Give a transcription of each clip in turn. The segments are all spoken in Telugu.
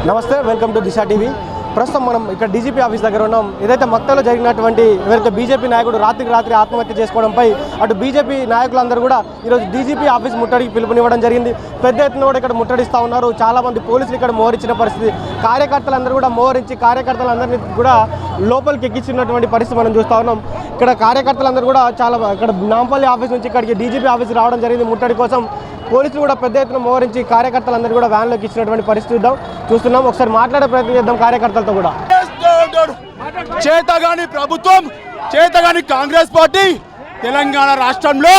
నమస్తే, వెల్కమ్ టు దిశ టీవీ. ప్రస్తుతం మనం ఇక్కడ డీజీపీ ఆఫీస్ దగ్గర ఉన్నాం. ఏదైతే మక్తలో జరిగినటువంటి ఎవరైతే బీజేపీ నాయకుడు రాత్రికి రాత్రి ఆత్మహత్య చేసుకోవడంపై అటు బీజేపీ నాయకులందరూ కూడా ఈరోజు డీజీపీ ఆఫీస్ ముట్టడికి పిలుపునివ్వడం జరిగింది. పెద్ద ఎత్తున కూడా ఇక్కడ ముట్టడిస్తూ ఉన్నారు. చాలామంది పోలీసులు ఇక్కడ మోహరించిన పరిస్థితి, కార్యకర్తలందరూ కూడా మోహరించి కార్యకర్తలందరినీ కూడా లోపలికి ఎక్కించినటువంటి పరిస్థితి మనం చూస్తూ ఉన్నాం. ఇక్కడ కార్యకర్తలందరూ కూడా చాలా ఇక్కడ నాంపల్లి ఆఫీస్ నుంచి ఇక్కడికి డీజీపీ ఆఫీస్ రావడం జరిగింది ముట్టడి కోసం. పోలీసులు కూడా పెద్ద ఎత్తున మోహరించి కార్యకర్తలందరూ కూడా వ్యాన్లోకి ఇచ్చినటువంటి పరిస్థితి చూస్తున్నాం. ఒకసారి మాట్లాడే ప్రయత్నం చేద్దాం కార్యకర్తలతో కూడా. చేతగాని ప్రభుత్వం, చేతగాని కాంగ్రెస్ పార్టీ తెలంగాణ రాష్ట్రంలో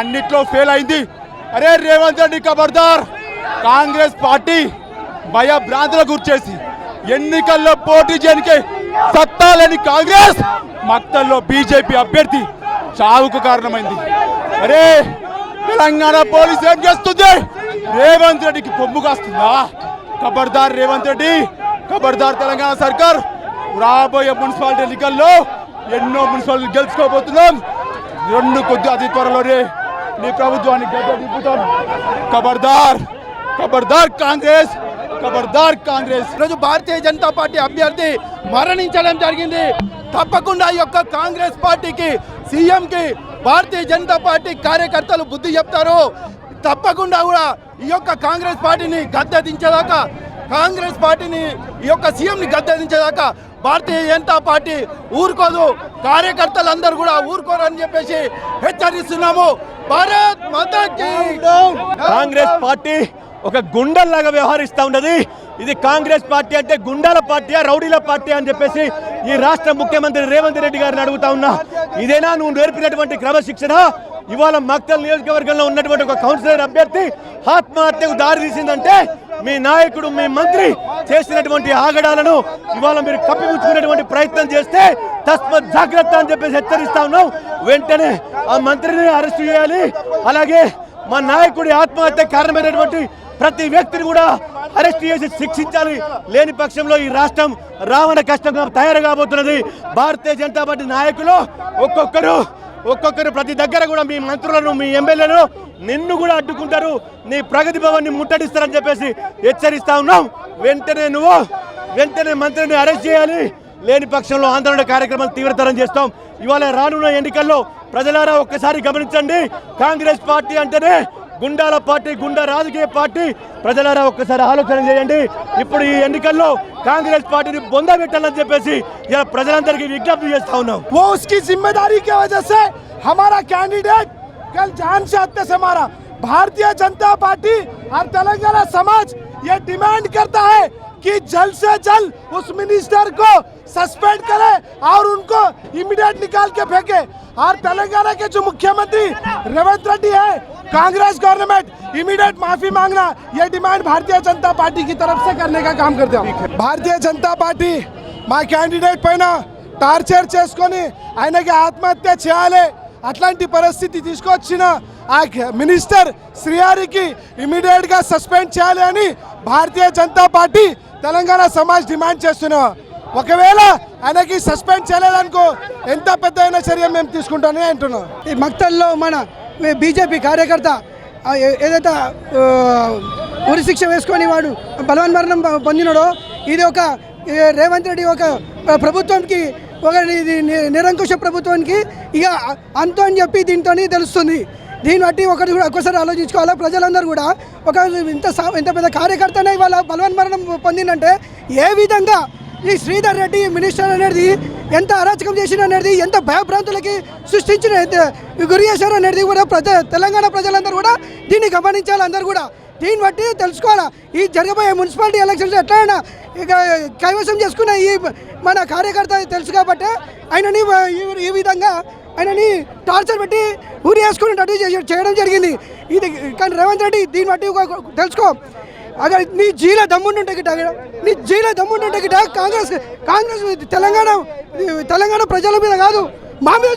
అన్నిట్లో ఫెయిల్ అయింది. అరే రేవంత్ రెడ్డి ఖబర్దార్. కాంగ్రెస్ పార్టీ భయభ్రాంతులకు గురిచేసి ఎన్నికల్లో పోటీ చేయడానికి సత్తా లేని కాంగ్రెస్ మక్తల్లో బీజేపీ అభ్యర్థి చావుకు కారణమైంది. అరే తెలంగాణ పోలీసు ఏం చేస్తుంది? రేవంత్ రెడ్డికి కొమ్ము కాస్తుందా? ఖబర్దార్ రేవంత్ రెడ్డి, ఖబర్దార్ తెలంగాణ సర్కార్. రాబోయే మున్సిపాలిటీ ఎన్నికల్లో ఎన్నో మున్సిపాలిటీ గెలుచుకోబోతున్నాం. కొద్ది అతి త్వరలోనే నీ ప్రభుత్వాన్ని దింపుతాం. ఖబర్దార్, ఖబర్దార్ కాంగ్రెస్, ఖబర్దార్ కాంగ్రెస్. ఈరోజు భారతీయ జనతా పార్టీ అభ్యర్థి మరణించడం జరిగింది. తప్పకుండా ఈ యొక్క కాంగ్రెస్ పార్టీకి, సీఎంకి భారతీయ జనతా పార్టీ కార్యకర్తలు బుద్ధి చెప్తారు. తప్పకుండా కూడా ఈ యొక్క కాంగ్రెస్ పార్టీని గద్దె దించేదాకా, కాంగ్రెస్ పార్టీని ఈ యొక్క సీఎంని గద్దె దించేదాకా భారతీయ జనతా పార్టీ ఊరుకోదు. కార్యకర్తలందరూ కూడా ఊరుకోరని చెప్పేసి హెచ్చరిస్తున్నాము. భారత్ మాతా కీ. కాంగ్రెస్ పార్టీ ఒక గుండెల్లాగా వ్యవహరిస్తూ ఉన్నది. ఇది కాంగ్రెస్ పార్టీ అంటే గుండాల పార్టీ, రౌడీల పార్టీ అని చెప్పేసి ఈ రాష్ట్ర ముఖ్యమంత్రి రేవంత్ రెడ్డి గారిని అడుగుతా ఉన్నా. ఇదేనా నువ్వు నేర్పినటువంటి క్రమశిక్షణ? ఇవాళ మక్తల్ నియోజకవర్గంలో ఉన్నటువంటి ఒక కౌన్సిలర్ అభ్యర్థి ఆత్మహత్యకు దారి తీసిందంటే మీ నాయకుడు, మీ మంత్రి చేసినటువంటి ఆగడాలను ఇవాళ మీరు కప్పిపుచ్చుకునేటువంటి ప్రయత్నం చేస్తే తస్మత్ జాగ్రత్త అని చెప్పేసి హెచ్చరిస్తా ఉన్నాం. వెంటనే ఆ మంత్రిని అరెస్ట్ చేయాలి. అలాగే మా నాయకుడి ఆత్మహత్య కారణమైనటువంటి ప్రతి వ్యక్తిని కూడా అరెస్ట్ చేసి శిక్షించాలి. లేని పక్షంలో ఈ రాష్ట్రం రావణ కష్టంగా తయారు కాబోతున్నది. భారతీయ జనతా పార్టీ నాయకులు ఒక్కొక్కరు ప్రతి దగ్గర కూడా మీ మంత్రులను, మీ ఎమ్మెల్యేలను నిన్ను కూడా అడ్డుకుంటారు, నీ ప్రగతి భవన్ని ముట్టడిస్తారని చెప్పేసి హెచ్చరిస్తా ఉన్నాం. వెంటనే మంత్రిని అరెస్ట్ చేయాలి. లేని పక్షంలో ఆందోళన కార్యక్రమాలు తీవ్రతరం చేస్తాం. ఇవాళ రానున్న ఎన్నికల్లో ప్రజలారా ఒక్కసారి గమనించండి. కాంగ్రెస్ పార్టీ అంటేనే గుండాల పార్టీ, గుండా రాజకీయ పార్టీ. ప్రజలారా ఒక్కసారి ఆలోచన చేయండి. ఇప్పుడు ఈ ఎన్నికల్లో కాంగ్రెస్ పార్టీని బొంద పెట్టాలని చెప్పేసి ఇలా ప్రజలందరికీ విజ్ఞప్తి చేస్తా ఉన్నాం. वो उसकी जिम्मेदारी की वजह से हमारा कैंडिडेट कल जान से हत्या से मारा. भारतीय जनता पार्टी और तेलंगाना समाज ये डिमांड करता है कि जल्द से जल्द उस मिनिस्टर को सस्पेंड करे और उनको इमीडिएट निकाल के फेंके. और तेलंगाना के जो मुख्यमंत्री रेवंत रेड्डी है, कांग्रेस गवर्नमेंट इमीडिएट माफी मांगना, ये डिमांड भारतीय जनता पार्टी की तरफ से करने का काम करते हैं. भारतीय जनता पार्टी మా క్యాండిడేట్ పైన టార్చర్ చేసుకొని ఆయనకి ఆత్మహత్య చేయాలి అట్లాంటి పరిస్థితి తీసుకొచ్చిన ఆ మినిస్టర్ శ్రీహరికి ఇమీడియట్ గా సస్పెండ్ చేయాలి అని భారతీయ జనతా పార్టీ తెలంగాణ సమాజ్ డిమాండ్ చేస్తున్నాం. ఒకవేళ ఆయనకి సస్పెండ్ చేయలేదనుకో ఎంత పెద్ద చర్య మేము తీసుకుంటామని అంటున్నాం. ఈ మక్తల్లో మన బీజేపీ కార్యకర్త ఏదైతే ఉరి శిక్ష వేసుకొని వాడు బలవన్మరణం పొందినాడో, ఇది ఒక రేవంత్ రెడ్డి ఒక ప్రభుత్వానికి, ఒక నిరంకుశ ప్రభుత్వానికి ఇక అంతో అని చెప్పి దీంతో తెలుస్తుంది. దీన్ని బట్టి ఒక్కసారి ఆలోచించుకోవాలి. ప్రజలందరూ కూడా ఇంత పెద్ద కార్యకర్తనే ఇవాళ బలవన్మరణం పొందిందంటే ఏ విధంగా ఈ శ్రీధర్ రెడ్డి మినిస్టర్ అనేది ఎంత అరాచకం చేసిన అనేది, ఎంత భయభ్రాంతులకి సృష్టించిన గురి చేశారు అనేది కూడా తెలంగాణ ప్రజలందరూ కూడా దీన్ని గమనించాలి. అందరూ కూడా దీన్ని బట్టి తెలుసుకోవాలా. ఈ జరగబోయే మున్సిపాలిటీ ఎలక్షన్స్ ఎట్లయినా ఇక కైవసం చేసుకున్న ఈ మన కార్యకర్త తెలుసు కాబట్టి ఆయనని ఈ విధంగా ఆయనని టార్చర్ పెట్టి ఊరి వేసుకునేటట్టు చేయడం జరిగింది. ఇది కానీ రేవంత్ రెడ్డి దీన్ని బట్టి తెలుసుకో. అगर నీ జీల దమ్ముంటే గిట్ట, నీ జీల దమ్ముంటే గిట్ట కాంగ్రెస్ తెలంగాణ ప్రజల మీద కాదు మా మీద